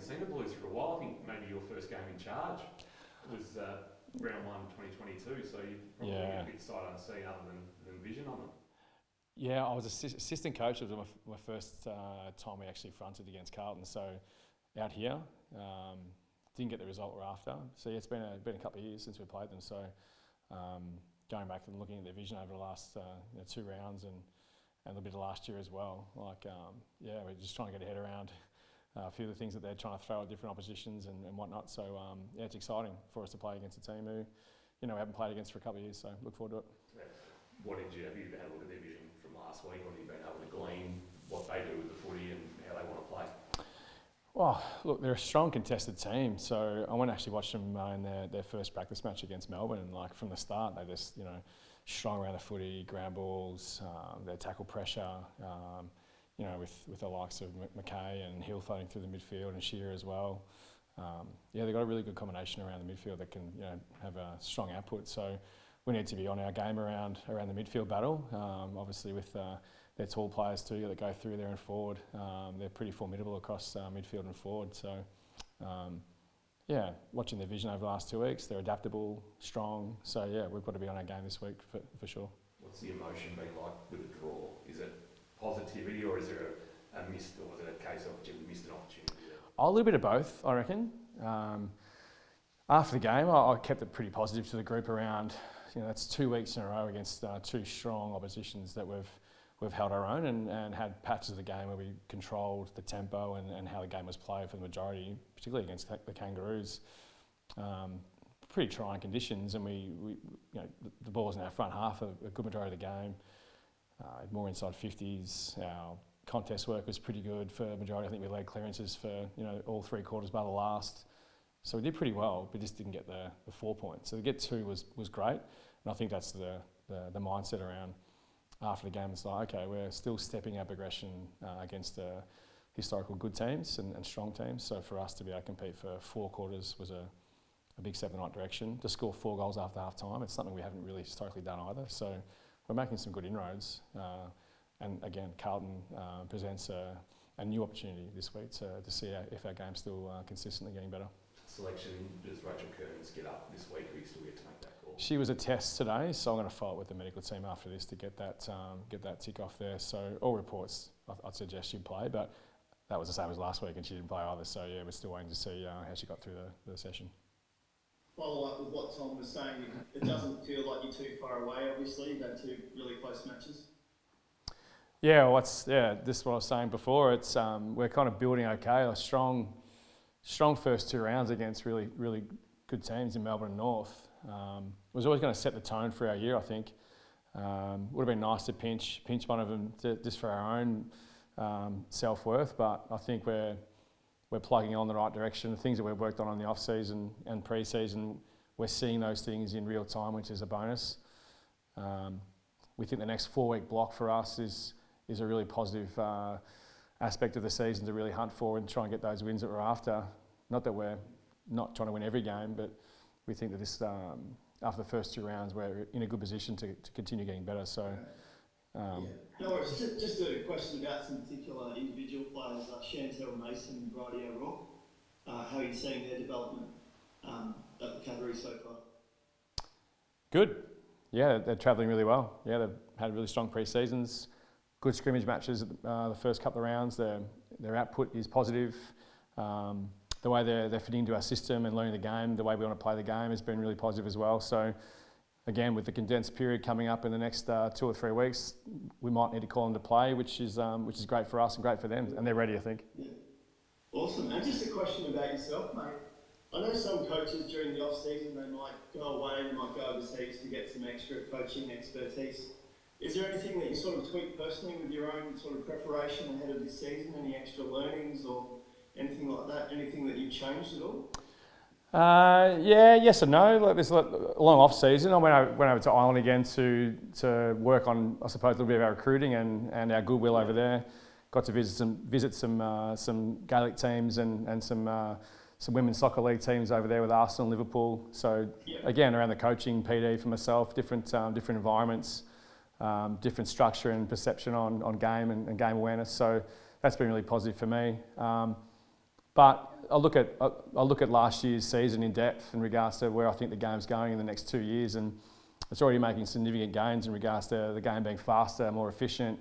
haven't seen the Blues for a while. I think maybe your first game in charge was round 1 2022, so you're probably a bit sight unseen other than vision on them. Yeah, I was assistant coach. It was my first time we actually fronted against Carlton, so out here. Didn't get the result we're after. So yeah, it's been a couple of years since we played them, so going back and looking at their vision over the last 2 rounds and a little bit of last year as well, we're just trying to get a head around a few of the things that they're trying to throw at different oppositions and whatnot. So yeah, it's exciting for us to play against a team who we haven't played against for a couple of years, so look forward to it. Have you had a look at their vision from last week, or have you been able to glean what they do with the footy and how they want to play? Well, look, they're a strong contested team, so I went and actually watch them in their first practice match against Melbourne, and from the start they just strong around the footy, ground balls, their tackle pressure, with the likes of McKay and Hill floating through the midfield and Shearer as well. They've got a really good combination around the midfield that can have a strong output. So we need to be on our game around the midfield battle. Obviously with their tall players too that go through there and forward, they're pretty formidable across midfield and forward. So watching their vision over the last 2 weeks, they're adaptable, strong. So yeah, we've got to be on our game this week for sure. What's the emotion been like with the draw? Is it positivity, or is there a missed, or was it a case of we missed an opportunity? A little bit of both, I reckon. After the game, I kept it pretty positive to the group around, that's 2 weeks in a row against 2 strong oppositions that we've held our own and had patches of the game where we controlled the tempo and how the game was played for the majority, particularly against the Kangaroos. Pretty trying conditions, and we the ball was in our front half a good majority of the game. More inside 50s. Our contest work was pretty good for the majority. I think we led clearances for all 3 quarters by the last. So we did pretty well, but just didn't get the 4 points. So to get 2 was great, and I think that's the mindset around after the game. It's like, okay, we're still stepping up aggression against historical good teams and strong teams. So for us to be able to compete for 4 quarters was a big step in the right direction. To score 4 goals after half time, it's something we haven't really historically done either. So we're making some good inroads. And again, Carlton presents a new opportunity this week to see if our game's still consistently getting better. Selection, does Rachel Kearns get up this week, or you still get to make that call? She was a test today, so I'm going to follow up with the medical team after this to get that tick off there. So all reports, I'd suggest she'd play, but that was the same as last week and she didn't play either. So yeah, we're still waiting to see how she got through the session. Follow up with what Tom was saying, it doesn't feel like you're too far away, obviously. You've had 2 really close matches. Yeah, this is what I was saying before. It's we're kind of building okay, a strong first 2 rounds against really, really good teams in Melbourne and North. It was always going to set the tone for our year, I think. Would have been nice to pinch one of them just for our own self-worth, but I think we're plugging on the right direction. The things that we've worked on in the off-season and pre-season, we're seeing those things in real time, which is a bonus. We think the next 4-week block for us is a really positive aspect of the season to really hunt for and try and get those wins that we're after. Not that we're not trying to win every game, but we think that this, after the first 2 rounds, we're in a good position to continue getting better. So, No worries. Just a question about some particular individual players, Chantel Mason and Bridie O'Rourke. How are you seeing their development at the Kangaroos so far? Good. Yeah, they're travelling really well. Yeah, they've had really strong pre-seasons. Good scrimmage matches the first couple of rounds. Their output is positive. The way they're fitting into our system and learning the game, the way we want to play the game has been really positive as well. So again, with the condensed period coming up in the next 2 or 3 weeks, we might need to call them to play, which is great for us and great for them, and they're ready, I think. Yeah. Awesome. And just a question about yourself, mate. I know some coaches during the off-season, they might go away, they might go overseas to get some extra coaching expertise. Is there anything that you sort of tweak personally with your own sort of preparation ahead of this season? Any extra learnings or anything like that? Anything that you've changed at all? Yes and no. Like, there's a long off season. I went over to Ireland again to work on, I suppose, a little bit of our recruiting and our goodwill over there. Got to visit some Gaelic teams and some women's soccer league teams over there with Arsenal and Liverpool. So again, around the coaching, PD for myself, different environments, different structure and perception on game and game awareness. So that's been really positive for me. But I'll look at last year's season in depth in regards to where I think the game's going in the next 2 years, and it's already making significant gains in regards to the game being faster, more efficient.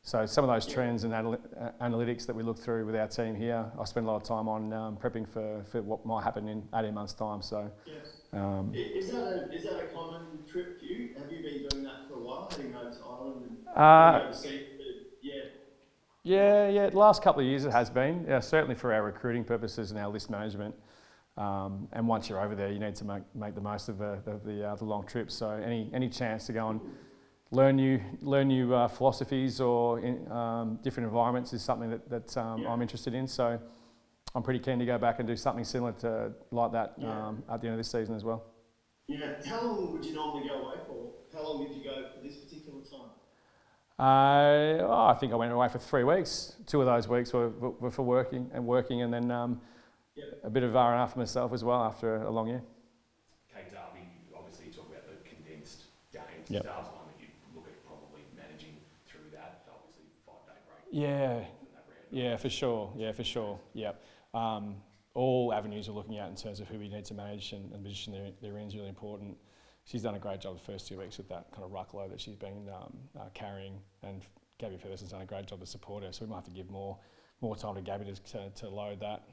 So some of those trends and analytics that we look through with our team here, I spend a lot of time on prepping for what might happen in 18 months' time. So, is that a common trip for you? Have you been doing that for a while, heading over to Ireland and going overseas? Yeah. The last couple of years it has been. Yeah, certainly for our recruiting purposes and our list management. And once you're over there, you need to make the most of the long trips. So any chance to go and learn new philosophies or different environments is something that I'm interested in. So I'm pretty keen to go back and do something similar to like that at the end of this season as well. Yeah. How long would you normally go away for? How long did you go for this particular time? I think I went away for 3 weeks. 2 of those weeks were for working, and then a bit of R&R for myself as well after a long year. Okay, Derby, obviously you talk about the condensed games. Yep. Derby's one that you look at probably managing through that, obviously 5-day break. Yeah, for sure. Yep. All avenues we're looking at in terms of who we need to manage and the position they're in is really important. She's done a great job the first 2 weeks with that kind of ruck load that she's been carrying, and Gabby Featherson's done a great job to support her, so we might have to give more time to Gabby to load that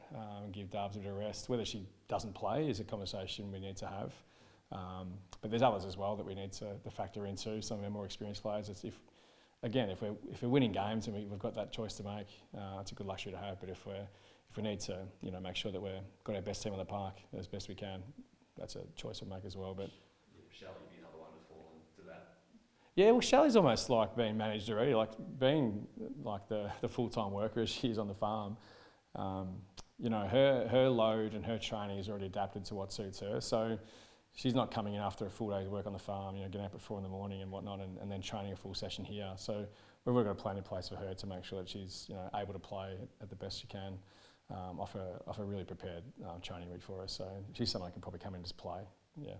and give Darbs a bit of rest. Whether she doesn't play is a conversation we need to have. But there's others as well that we need to factor in too, some of our more experienced players. If we're winning games and we've got that choice to make, it's a good luxury to have. But if we need to make sure that we've got our best team on the park as best we can, that's a choice we'll make as well. But Shelley would be another one to fall into that. Yeah, well, Shelley's almost like being managed already, like being like the full-time worker as she is on the farm. Her load and her training is already adapted to what suits her. So she's not coming in after a full day's work on the farm, getting up at 4 a.m. and whatnot, and then training a full session here. So we've got a plan in place for her to make sure that she's able to play at the best she can, offer really prepared training week for her. So she's someone who can probably come in and just play. Yeah.